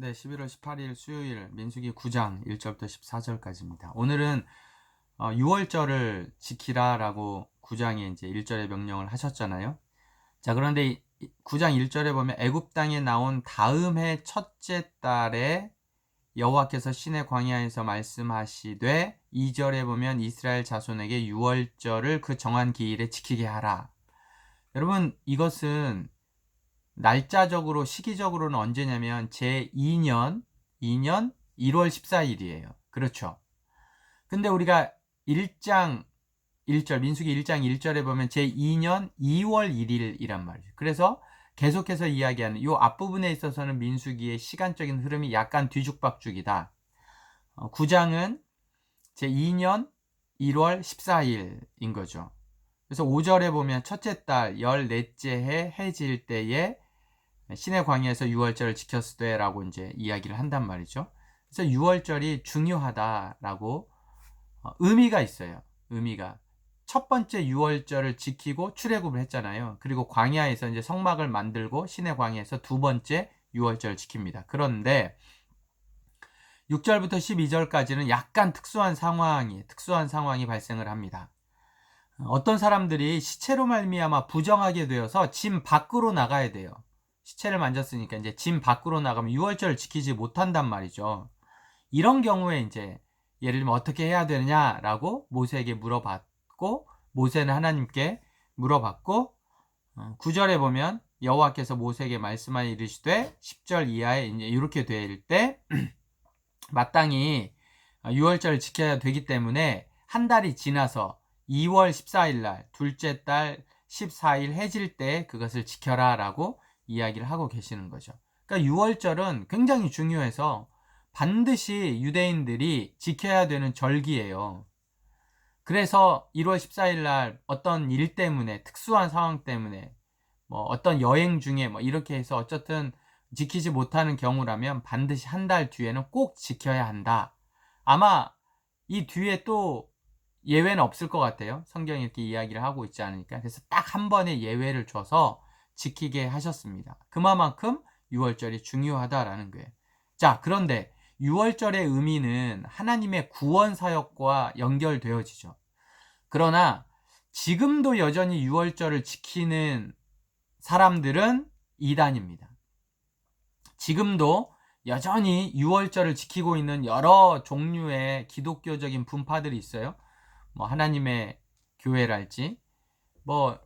네, 11월 18일 수요일 민수기 9장 1절부터 14절까지입니다. 오늘은 6월절을 지키라라고 9장에 이제 1절에 명령을 하셨잖아요. 자, 그런데 9장 1절에 보면 애굽 땅에 나온 다음 해 첫째 달에 여호와께서 시내 광야에서 말씀하시되 2절에 보면 이스라엘 자손에게 6월절을 그 정한 기일에 지키게 하라. 여러분, 이것은 날짜적으로 시기적으로는 언제냐면 제2년 1월 14일이에요. 그렇죠. 근데 우리가 1장 1절 민수기 1장 1절에 보면 제2년 2월 1일이란 말이죠. 그래서 계속해서 이야기하는 이 앞부분에 있어서는 민수기의 시간적인 흐름이 약간 뒤죽박죽이다. 9장은 제2년 1월 14일인 거죠. 그래서 5절에 보면 첫째 달 14째 해 해질 때에 시내 광야에서 6월절을 지켰을 때라고 이제 이야기를 한단 말이죠. 그래서 6월절이 중요하다라고 의미가 있어요. 의미가 첫 번째 6월절을 지키고 출애굽을 했잖아요. 그리고 광야에서 이제 성막을 만들고 시내 광야에서 두 번째 6월절을 지킵니다. 그런데 6절부터 12절까지는 약간 특수한 상황이 발생을 합니다. 어떤 사람들이 시체로 말미암아 부정하게 되어서 짐 밖으로 나가야 돼요. 시체를 만졌으니까 이제 짐 밖으로 나가면 6월절을 지키지 못한단 말이죠. 이런 경우에 이제 예를 들면 어떻게 해야 되느냐라고 모세에게 물어봤고, 모세는 하나님께 물어봤고, 9절에 보면 여호와께서 모세에게 말씀하여 이르시되 10절 이하에 이제 이렇게 될 때 마땅히 6월절을 지켜야 되기 때문에 한 달이 지나서 2월 14일 날 둘째 달 14일 해질 때 그것을 지켜라 라고 이야기를 하고 계시는 거죠. 그러니까 6월절은 굉장히 중요해서 반드시 유대인들이 지켜야 되는 절기예요. 그래서 1월 14일 날 어떤 일 때문에 특수한 상황 때문에 뭐 어떤 여행 중에 뭐 이렇게 해서 어쨌든 지키지 못하는 경우라면 반드시 한 달 뒤에는 꼭 지켜야 한다. 아마 이 뒤에 또 예외는 없을 것 같아요. 성경이 이렇게 이야기를 하고 있지 않으니까. 그래서 딱 한 번의 예외를 줘서 지키게 하셨습니다. 그만큼 6월절이 중요하다라는 거예요. 자, 그런데 6월절의 의미는 하나님의 구원 사역과 연결되어지죠. 그러나 지금도 여전히 6월절을 지키는 사람들은 이단입니다. 지금도 여전히 6월절을 지키고 있는 여러 종류의 기독교적인 분파들이 있어요. 뭐 하나님의 교회랄지 뭐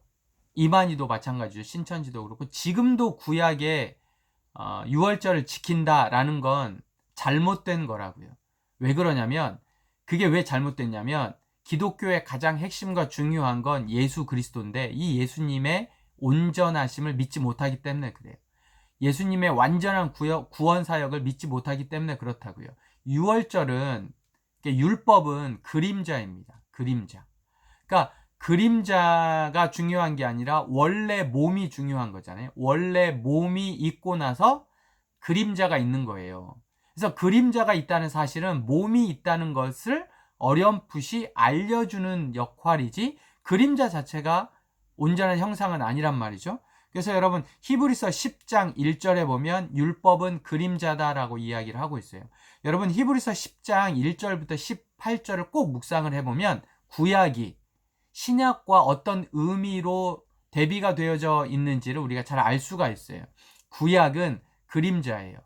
이만희도 마찬가지죠. 신천지도 그렇고 지금도 구약에 6월절을 지킨다라는 건 잘못된 거라고요. 왜 그러냐면 그게 왜 잘못됐냐면 기독교의 가장 핵심과 중요한 건 예수 그리스도인데 이 예수님의 온전하심을 믿지 못하기 때문에 그래요. 예수님의 완전한 구원 사역을 믿지 못하기 때문에 그렇다고요. 6월절은 율법은 그림자입니다. 그림자. 그러니까 그림자가 중요한 게 아니라 원래 몸이 중요한 거잖아요. 원래 몸이 있고 나서 그림자가 있는 거예요. 그래서 그림자가 있다는 사실은 몸이 있다는 것을 어렴풋이 알려주는 역할이지 그림자 자체가 온전한 형상은 아니란 말이죠. 그래서 여러분 히브리서 10장 1절에 보면 율법은 그림자다라고 이야기를 하고 있어요. 여러분 히브리서 10장 1절부터 18절을 꼭 묵상을 해보면 구약이 신약과 어떤 의미로 대비가 되어져 있는지를 우리가 잘 알 수가 있어요. 구약은 그림자예요.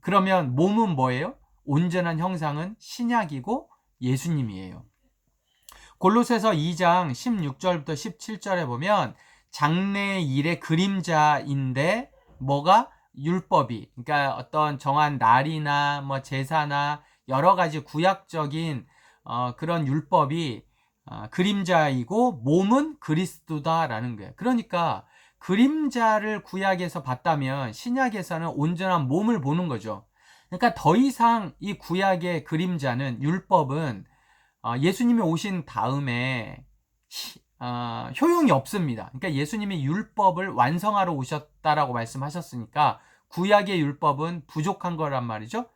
그러면 몸은 뭐예요? 온전한 형상은 신약이고 예수님이에요. 골로새서 2장 16절부터 17절에 보면 장래 일의 그림자인데 뭐가 율법이 그러니까 어떤 정한 날이나 뭐 제사나 여러 가지 구약적인 그런 율법이 그림자이고 몸은 그리스도다라는 거예요. 그러니까 그림자를 구약에서 봤다면 신약에서는 온전한 몸을 보는 거죠. 그러니까 더 이상 이 구약의 그림자는 율법은 예수님이 오신 다음에 효용이 없습니다. 그러니까 예수님이 율법을 완성하러 오셨다라고 말씀하셨으니까 구약의 율법은 부족한 거란 말이죠.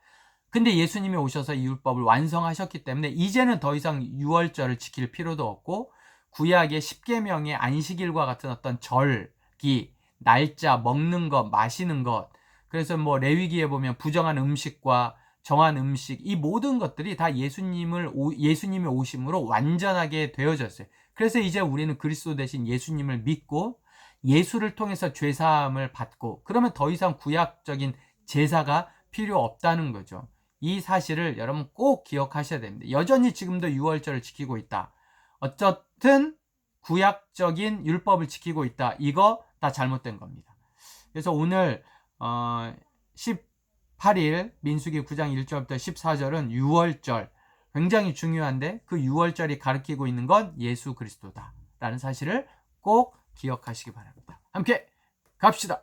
근데 예수님이 오셔서 이 율법을 완성하셨기 때문에 이제는 더 이상 6월절을 지킬 필요도 없고 구약의 10계명의 안식일과 같은 어떤 절기, 날짜, 먹는 것, 마시는 것 그래서 뭐 레위기에 보면 부정한 음식과 정한 음식, 이 모든 것들이 다 예수님의 오심으로 완전하게 되어졌어요. 그래서 이제 우리는 그리스도 대신 예수님을 믿고 예수를 통해서 죄사함을 받고, 그러면 더 이상 구약적인 제사가 필요 없다는 거죠. 이 사실을 여러분 꼭 기억하셔야 됩니다. 여전히 지금도 유월절을 지키고 있다. 어쨌든 구약적인 율법을 지키고 있다. 이거 다 잘못된 겁니다. 그래서 오늘 18일 민수기 9장 1절부터 14절은 유월절, 굉장히 중요한데 그 유월절이 가리키고 있는 건 예수 그리스도다 라는 사실을 꼭 기억하시기 바랍니다. 함께 갑시다.